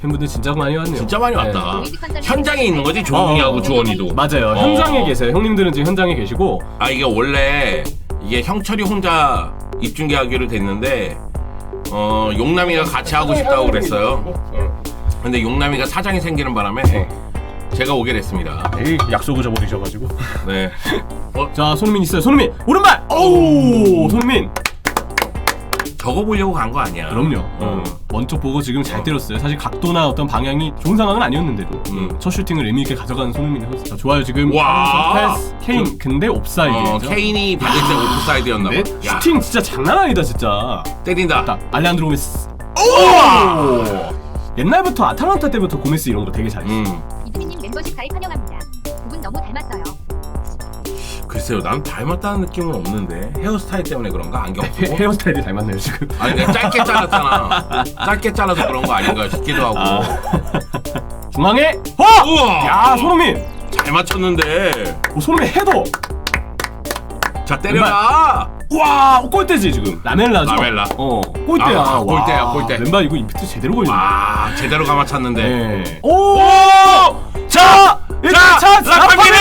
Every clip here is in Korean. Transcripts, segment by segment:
팬분들 진짜 많이 왔네요. 진짜 많이 왔다. 네. 현장에 있는 거지 조용히하고 주원이도. 맞아요. 현장에 계세요. 형님들은 지금 현장에 계시고. 아 이게 원래 이게 형철이 혼자 입중계하기로 됐는데 용남이가 같이 하고 싶다고 그랬어요. 근데 용남이가 사장이 생기는 바람에 제가 오게 됐습니다. 에이, 약속을 저버리셔가지고. 네. 자, 손흥민 있어요. 손흥민 오른발. 오우, 손흥민. 저거 보려고 간 거 아니야. 그럼요. 먼저 보고 지금 잘 때렸어요. 사실 각도나 어떤 방향이 좋은 상황은 아니었는데도 첫 슈팅을 의미 있게 가져가는 손흥민 선수. 자, 좋아요 지금. 와. 패스 케인. 근데 옵사이드죠. 케인이 받을 때 오프사이드였나 봐. 네? 슈팅 진짜 장난 아니다 진짜. 때린다. 딱 알레한드로 고메스. 오! 옛날부터 아탈란타 때부터 고메스 이런 거 되게 잘했어. 이드민님 멤버십 가입 환영합니다. 두 분 너무 닮았어요. 글쎄요, 난 닮았다는 느낌은 없는데 헤어스타일 때문에 그런가? 안경 쓰고? 헤어스타일이 닮았네요 지금. 아니 내가 짧게 잘랐잖아. 짧게 잘라서 그런 거 아닌가 싶기도 하고. 중앙에 우와! 야, 손흥민. 잘 맞췄는데. 손흥민 헤더. 자 때려라. 와, 골대지 지금. 라멜라죠? 라멜라. 골대야. 아, 골대야, 와, 골대. 왼발 이거 임팩트 제대로 걸리네. 와 제대로 감아찼는데. 네. 오! 자! 라파미르!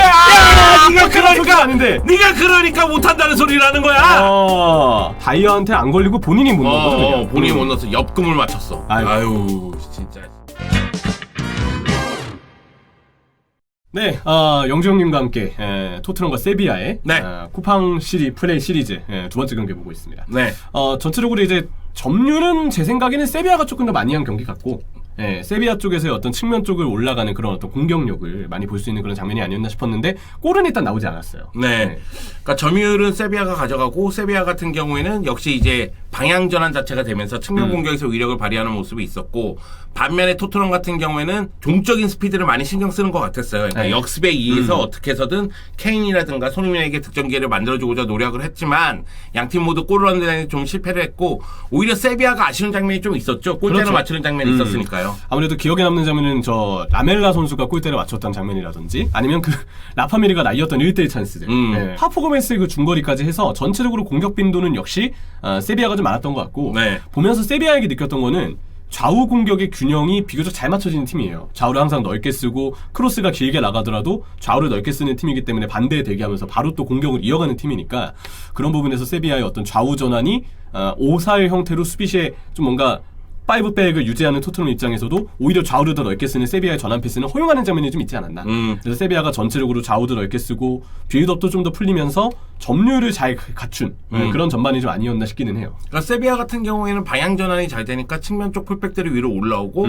야! 네가 그러니까 아닌데. 네가 그러니까 못한다는 소리라는 거야. 다이어한테 안 걸리고 본인이 못 넣었거든요. 본인이 못 넣었어. 옆금을 맞췄어. 아유. 아유 진짜. 네, 영주형님과 함께 토트넘과 세비야의 네. 쿠팡 프레이 시리즈 두 번째 경기 보고 있습니다. 네. 전체적으로 이제 점유는 제 생각에는 세비야가 조금 더 많이 한 경기 같고, 세비야 쪽에서의 어떤 측면 쪽을 올라가는 그런 어떤 공격력을 많이 볼 수 있는 그런 장면이 아니었나 싶었는데 골은 일단 나오지 않았어요. 네. 그러니까 점유율은 세비야가 가져가고 세비야 같은 경우에는 역시 이제 방향 전환 자체가 되면서 측면 공격에서 위력을 발휘하는 모습이 있었고 반면에 토트넘 같은 경우에는 종적인 스피드를 많이 신경 쓰는 것 같았어요. 그러니까 역습에 의해서 어떻게 해서든 케인이라든가 손흥민에게 득점 기회를 만들어주고자 노력을 했지만 양팀 모두 골을 얻는 데 좀 실패를 했고 오히려 세비야가 아쉬운 장면이 좀 있었죠. 골대를 그렇죠. 맞추는 장면이 있었으니까요. 아무래도 기억에 남는 장면은 저 라멜라 선수가 골대를 맞췄던 장면이라든지 아니면 그 라파미리가 날렸던 1대1 찬스들. 파포고메스의 그 중거리까지 해서 전체적으로 공격 빈도는 역시 세비야가 좀 많았던 것 같고 보면서 세비야에게 느꼈던 거는 좌우 공격의 균형이 비교적 잘 맞춰지는 팀이에요. 좌우를 항상 넓게 쓰고 크로스가 길게 나가더라도 좌우를 넓게 쓰는 팀이기 때문에 반대에 대기하면서 바로 또 공격을 이어가는 팀이니까 그런 부분에서 세비야의 어떤 좌우 전환이 5-4의 형태로 수비시에 좀 뭔가 5백을 유지하는 토트넘 입장에서도 오히려 좌우를 더 넓게 쓰는 세비야의 전환 패스는 허용하는 장면이 좀 있지 않았나. 그래서 세비야가 전체적으로 좌우도 넓게 쓰고 빌드업도 좀 더 풀리면서 점유율을 잘 갖춘 그런 전반이 좀 아니었나 싶기는 해요. 그러니까 세비야 같은 경우에는 방향 전환이 잘 되니까 측면 쪽 풀백들이 위로 올라오고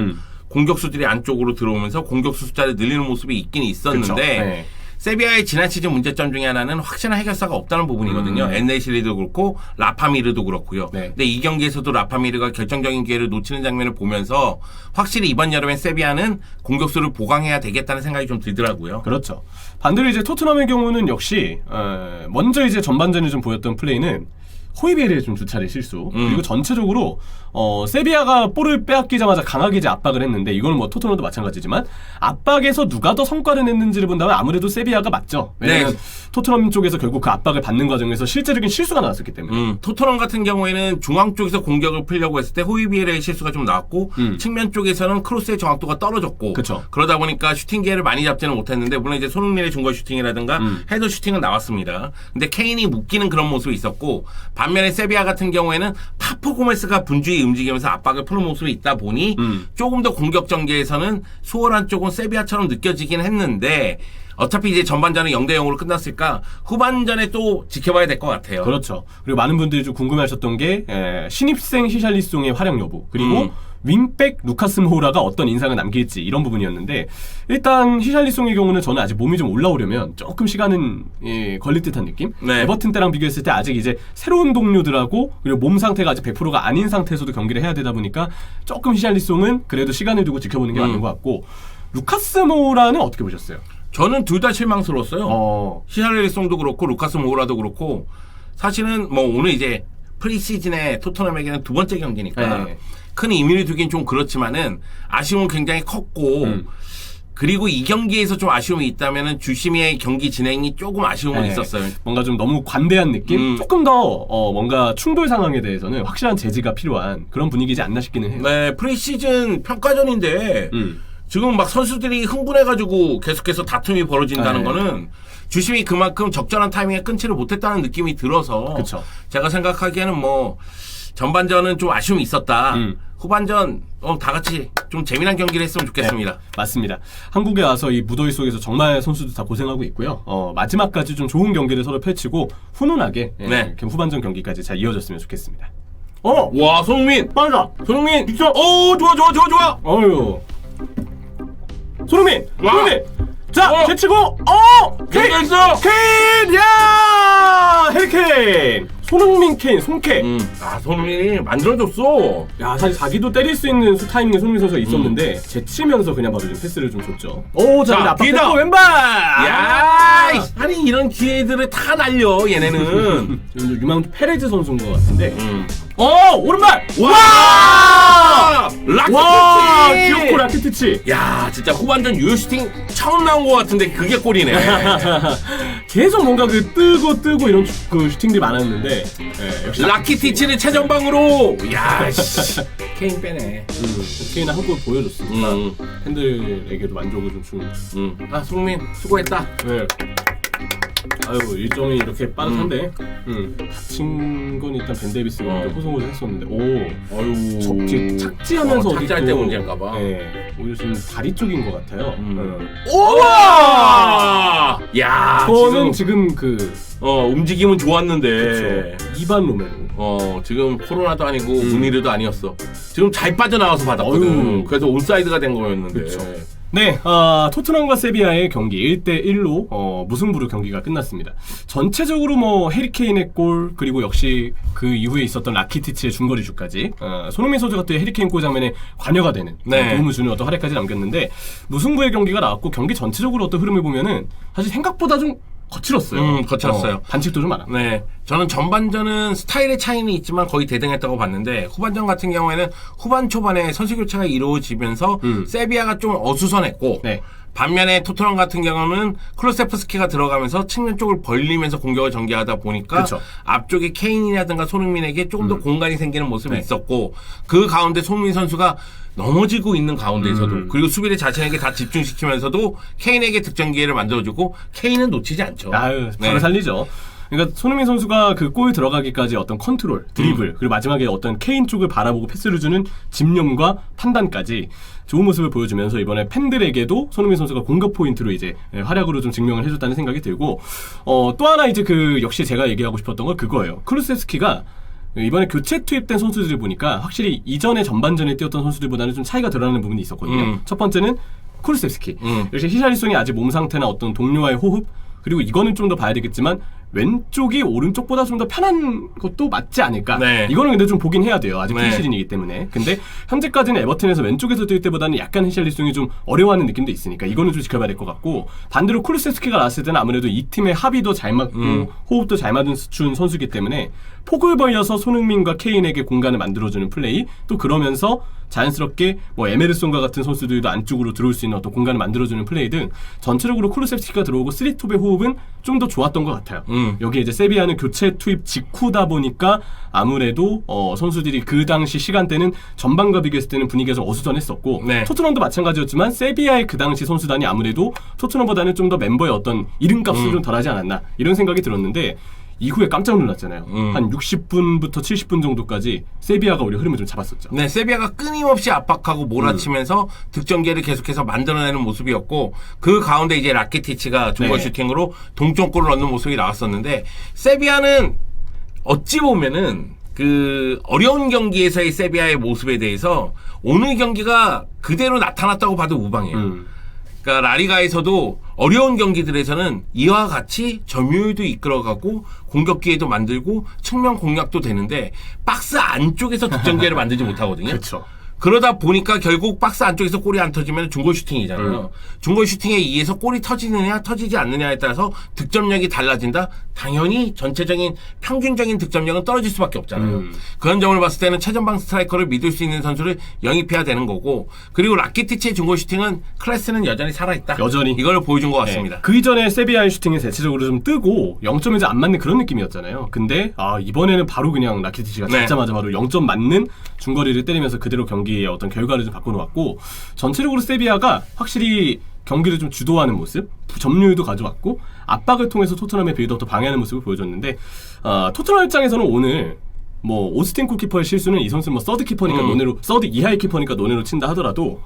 공격수들이 안쪽으로 들어오면서 공격수 숫자를 늘리는 모습이 있긴 있었는데 세비야의 지난 시즌 문제점 중에 하나는 확실한 해결사가 없다는 부분이거든요. 엔네실리도 그렇고 라파미르도 그렇고요. 근데 이 경기에서도 라파미르가 결정적인 기회를 놓치는 장면을 보면서 확실히 이번 여름엔 세비야는 공격수를 보강해야 되겠다는 생각이 좀 들더라고요. 그렇죠. 반대로 이제 토트넘의 경우는 역시 먼저 이제 전반전에 좀 보였던 플레이는 호이베르의 좀 주차례 실수 그리고 전체적으로 세비야가 볼을 빼앗기자마자 강하게 이제 압박을 했는데 이거는 뭐 토트넘도 마찬가지지만 압박에서 누가 더 성과를 냈는지를 본다면 아무래도 세비야가 맞죠. 왜냐면 토트넘 쪽에서 결국 그 압박을 받는 과정에서 실제적인 실수가 나왔었기 때문에 토트넘 같은 경우에는 중앙 쪽에서 공격을 풀려고 했을 때 호이베르의 실수가 좀 나왔고 측면 쪽에서는 크로스의 정확도가 떨어졌고 그쵸. 그러다 보니까 슈팅 기회를 많이 잡지는 못했는데 물론 이제 손흥민의 중거리 슈팅이라든가 헤더 슈팅은 나왔습니다. 근데 케인이 묶이는 그런 모습이 있었고 반면에 세비야 같은 경우에는 파포 고메스가 분주히 움직이면서 압박을 푸는 모습이 있다 보니 조금 더 공격 전개에서는 수월한 쪽은 세비야처럼 느껴지긴 했는데 어차피 이제 전반전은 0대0으로 끝났으니까 후반전에 또 지켜봐야 될 것 같아요. 그렇죠. 그리고 많은 분들이 좀 궁금해하셨던 게 신입생 히샬리송의 활약 여부 그리고 윙백 루카스 모우라가 어떤 인상을 남길지 이런 부분이었는데 일단 히샬리송의 경우는 저는 아직 몸이 좀 올라오려면 조금 시간은 걸릴 듯한 느낌? 에버튼 때랑 비교했을 때 아직 이제 새로운 동료들하고 그리고 몸 상태가 아직 100%가 아닌 상태에서도 경기를 해야 되다 보니까 조금 히샬리송은 그래도 시간을 두고 지켜보는 게 맞는 것 같고 루카스 모우라는 어떻게 보셨어요? 저는 둘 다 실망스러웠어요. 히샬리송도 그렇고 루카스 모우라도 그렇고 사실은 뭐 오늘 이제 프리시즌에 토트넘에게는 두 번째 경기니까 큰 의미를 두긴 좀 그렇지만은 아쉬움은 굉장히 컸고 그리고 이 경기에서 좀 아쉬움이 있다면은 주심의 경기 진행이 조금 아쉬움은 있었어요. 뭔가 좀 너무 관대한 느낌? 조금 더 뭔가 충돌 상황에 대해서는 확실한 제지가 필요한 그런 분위기지 않나 싶기는 해요. 네, 프리시즌 평가전인데 지금 막 선수들이 흥분해가지고 계속해서 다툼이 벌어진다는 거는 주심이 그만큼 적절한 타이밍에 끊지를 못했다는 느낌이 들어서 그쵸. 제가 생각하기에는 뭐 전반전은 좀 아쉬움이 있었다. 후반전 다 같이 좀 재미난 경기를 했으면 좋겠습니다. 네, 맞습니다. 한국에 와서 이 무더위 속에서 정말 선수들 다 고생하고 있고요. 마지막까지 좀 좋은 경기를 서로 펼치고 훈훈하게 이렇게 후반전 경기까지 잘 이어졌으면 좋겠습니다. 와, 손흥민! 빠르다. 손흥민! 진짜, 좋아! 어휴. 손흥민! 자, 제치고! 케인! 케인! 야! 해리케인! 손흥민 케인, 손케. 손흥민이 만들어줬어. 야, 사실 자기도 때릴 수 있는 타이밍에 손흥민 선수가 있었는데 제치면서 그냥 바로 좀 패스를 좀 줬죠. 자, 뒤에다. 왼발! 야, 아니 이런 기회들을 다 날려 얘네는. 지금 유망 페레즈 선수인 것 같은데. 오른발! 와! 라키티치! 귀엽고 라키티치. 야, 진짜 후반전 유효 슈팅 처음 나온 것 같은데 그게 골이네. 계속 뭔가 뜨고 이런 그 슈팅들이 많았는데 역시 라키티치를 최전방으로. 야, 케인 빼네. 케인은 한 골 보여줬으니까 팬들에게도 만족을 좀 주는. 손흥민 수고했다. 네. 아유, 일정이 이렇게 빠듯한데 다친 건 일단 벤 데이비스가 먼저 호송을 했었는데 아유, 착지하면서 착지할 때 문제인가봐. 네, 오히려 지금 다리 쪽인 것 같아요. 우와! 야, 저는 지금 움직임은 좋았는데. 그쵸. 이반 로메로. 지금 코로나도 아니고 문의르도 아니었어. 지금 잘 빠져나와서 받았거든. 그래서 온사이드가 된 거였는데. 그쵸. 네, 토트넘과 세비야의 경기 1대1로 무승부로 경기가 끝났습니다. 전체적으로 뭐 해리케인의 골 그리고 역시 그 이후에 있었던 라키티치의 중거리슛까지 손흥민 선수가 또 해리케인 골 장면에 관여가 되는 도움을 주는 어떤 활약까지 남겼는데 무승부의 경기가 나왔고 경기 전체적으로 어떤 흐름을 보면은 사실 생각보다 좀 거칠었어요. 거칠었어요. 반칙도 좀 많아. 네. 저는 전반전은 스타일의 차이는 있지만 거의 대등했다고 봤는데 후반전 같은 경우에는 후반 초반에 선수 교체가 이루어지면서 세비야가 좀 어수선했고 반면에 토트넘 같은 경우는 클루세프스키가 들어가면서 측면 쪽을 벌리면서 공격을 전개하다 보니까 앞쪽에 케인이라든가 손흥민에게 조금 더 공간이 생기는 모습이 있었고 그 가운데 손흥민 선수가 넘어지고 있는 가운데에서도 그리고 수비를 자신에게 다 집중시키면서도 케인에게 득점 기회를 만들어주고 케인은 놓치지 않죠. 바로 살리죠. 그러니까 손흥민 선수가 그 골 들어가기까지 어떤 컨트롤, 드리블 그리고 마지막에 어떤 케인 쪽을 바라보고 패스를 주는 집념과 판단까지 좋은 모습을 보여주면서 이번에 팬들에게도 손흥민 선수가 공격 포인트로 이제 활약으로 좀 증명을 해줬다는 생각이 들고 또 하나 이제 역시 제가 얘기하고 싶었던 건 그거예요. 클루세스키가 이번에 교체 투입된 선수들을 보니까 확실히 이전에 전반전에 뛰었던 선수들보다는 좀 차이가 드러나는 부분이 있었거든요. 첫 번째는 쿠르세스키. 역시 히샬리송의 아직 몸 상태나 어떤 동료와의 호흡 그리고 이거는 좀 더 봐야 되겠지만 왼쪽이 오른쪽보다 좀 더 편한 것도 맞지 않을까. 이거는 근데 좀 보긴 해야 돼요. 아직 프리시즌이기 때문에. 근데 현재까지는 에버튼에서 왼쪽에서 뛸 때보다는 약간 히샬리송이 좀 어려워하는 느낌도 있으니까 이거는 좀 지켜봐야 될 것 같고 반대로 쿠르세스키가 나왔을 때는 아무래도 이 팀의 합의도 잘 맞고 호흡도 잘 맞춘 선수이기 때문에 폭을 벌려서 손흥민과 케인에게 공간을 만들어주는 플레이 또 그러면서 자연스럽게 뭐 에메르송과 같은 선수들도 안쪽으로 들어올 수 있는 어떤 공간을 만들어주는 플레이 등 전체적으로 쿠르세스키가 들어오고 쓰리톱의 호흡은 좀 더 좋았던 것 같아요. 여기에 이제 세비야는 교체 투입 직후다 보니까 아무래도 선수들이 그 당시 시간대는 전반과 비교했을 때는 분위기가 좀 어수선했었고 토트넘도 마찬가지였지만 세비야의 그 당시 선수단이 아무래도 토트넘보다는 좀 더 멤버의 어떤 이름값은 좀 덜하지 않았나 이런 생각이 들었는데 이후에 깜짝 놀랐잖아요. 한 60분부터 70분 정도까지 세비야가 우리 흐름을 좀 잡았었죠. 네, 세비야가 끊임없이 압박하고 몰아치면서 득점 기회를 계속해서 만들어내는 모습이었고 그 가운데 이제 라키티치가 중거 슈팅으로 동점골을 넣는 모습이 나왔었는데 세비야는 어찌 보면은 그 어려운 경기에서의 세비야의 모습에 대해서 오늘 경기가 그대로 나타났다고 봐도 무방해요. 그러니까 라리가에서도 어려운 경기들에서는 이와 같이 점유율도 이끌어가고 공격 기회도 만들고 측면 공략도 되는데 박스 안쪽에서 득점 기회를 만들지 못하거든요. 그렇죠. 그러다 보니까 결국 박스 안쪽에서 골이 안 터지면 중거리 슈팅이잖아요. 중거리 슈팅에 의해서 골이 터지느냐 터지지 않느냐에 따라서 득점력이 달라진다? 당연히 전체적인 평균적인 득점력은 떨어질 수밖에 없잖아요. 그런 점을 봤을 때는 최전방 스트라이커를 믿을 수 있는 선수를 영입해야 되는 거고, 그리고 라키티치의 중거리 슈팅은 클래스는 여전히 살아있다. 여전히 이걸 보여준 것 같습니다. 그 이전에 세비야의 슈팅이 대체적으로 좀 뜨고 0점에 안 맞는 그런 느낌이었잖아요. 근데 이번에는 바로 그냥 라키티치가 잡자마자 바로 0점 맞는 중거리를 때리면서 그대로 경기의 어떤 결과를 좀 바꿔놓았고, 전체적으로 세비야가 확실히 경기를 좀 주도하는 모습, 점유율도 가져왔고 압박을 통해서 토트넘의 빌드업도 방해하는 모습을 보여줬는데, 토트넘 입장에서는 오늘 뭐 오스틴 골키퍼의 실수는 이 선수 뭐 서드 키퍼니까 논외로, 서드 이하의 키퍼니까 논외로 친다 하더라도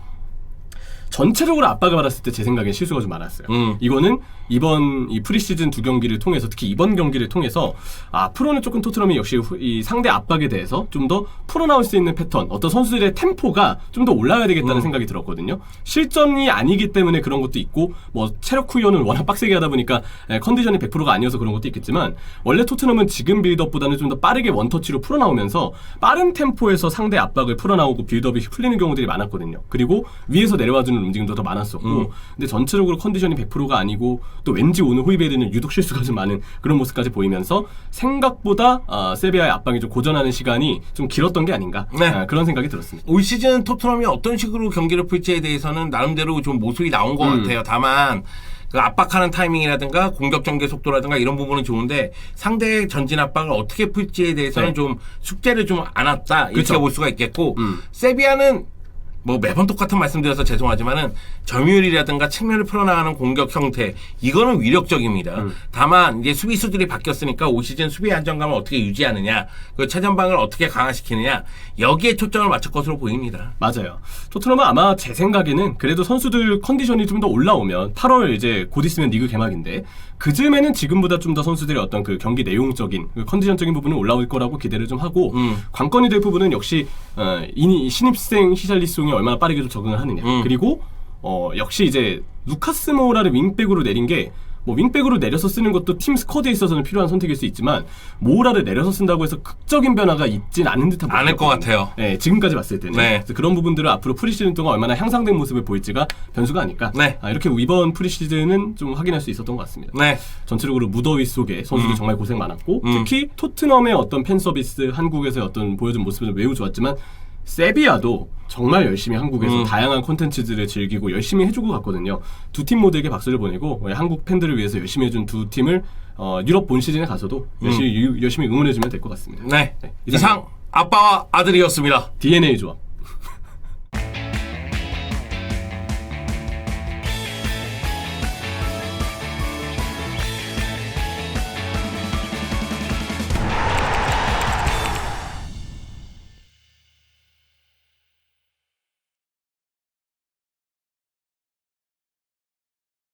전체적으로 압박을 받았을 때 제 생각엔 실수가 좀 많았어요. 이거는 이번 이 프리시즌 두 경기를 통해서, 특히 이번 경기를 통해서 앞으로는 조금 토트넘이 역시 이 상대 압박에 대해서 좀 더 풀어나올 수 있는 패턴, 어떤 선수들의 템포가 좀 더 올라가야 되겠다는 생각이 들었거든요. 실전이 아니기 때문에 그런 것도 있고, 뭐 체력 훈련을 워낙 빡세게 하다 보니까 컨디션이 100%가 아니어서 그런 것도 있겠지만, 원래 토트넘은 지금 빌드업보다는 좀 더 빠르게 원터치로 풀어나오면서 빠른 템포에서 상대 압박을 풀어나오고 빌드업이 풀리는 경우들이 많았거든요. 그리고 위에서 내려와주는 움직임도 더 많았었고, 근데 전체적으로 컨디션이 100%가 아니고 또 왠지 오늘 호이베르는 유독 실수가 좀 많은 그런 모습까지 보이면서 생각보다 세비야의 압박이 좀 고전하는 시간이 좀 길었던 게 아닌가, 그런 생각이 들었습니다. 올 시즌 토트넘이 어떤 식으로 경기를 풀지에 대해서는 나름대로 좀 모습이 나온 것 같아요. 다만 그 압박하는 타이밍이라든가 공격 전개 속도라든가 이런 부분은 좋은데, 상대의 전진 압박을 어떻게 풀지에 대해서는 좀 숙제를 좀 안 왔다, 이렇게 볼 수가 있겠고, 세비야는 뭐 매번 똑같은 말씀드려서 죄송하지만은 점유율이라든가 측면을 풀어나가는 공격 형태, 이거는 위력적입니다. 다만 이제 수비수들이 바뀌었으니까 올 시즌 수비의 안정감을 어떻게 유지하느냐, 그 최전방을 어떻게 강화시키느냐, 여기에 초점을 맞출 것으로 보입니다. 맞아요. 토트넘은 아마 제 생각에는 그래도 선수들 컨디션이 좀 더 올라오면 8월 이제 곧 있으면 리그 개막인데, 그 즈음에는 지금보다 좀 더 선수들의 어떤 그 경기 내용적인, 그 컨디션적인 부분은 올라올 거라고 기대를 좀 하고, 관건이 될 부분은 역시 신입생 히샬리송이 얼마나 빠르게 좀 적응을 하느냐. 그리고 역시 이제 루카스 모우라를 윙백으로 내린 게, 뭐 윙백으로 내려서 쓰는 것도 팀 스쿼드에 있어서는 필요한 선택일 수 있지만, 모우라를 내려서 쓴다고 해서 극적인 변화가 있진 않은 듯한 않을 것 같아요. 네, 지금까지 봤을 때는. 그래서 그런 부분들을 앞으로 프리시즌 동안 얼마나 향상된 모습을 보일지가 변수가 아닐까. 이렇게 이번 프리시즌은 좀 확인할 수 있었던 것 같습니다. 전체적으로 무더위 속에 선수들 정말 고생 많았고, 특히 토트넘의 어떤 팬 서비스, 한국에서의 어떤 보여준 모습은 매우 좋았지만, 세비야도 정말 열심히 한국에서 다양한 콘텐츠들을 즐기고 열심히 해주고 갔거든요. 두 팀 모두에게 박수를 보내고, 한국 팬들을 위해서 열심히 해준 두 팀을 유럽 본 시즌에 가서도 열심히 응원해주면 될 것 같습니다. 이상 아빠와 아들이었습니다. DNA 조합.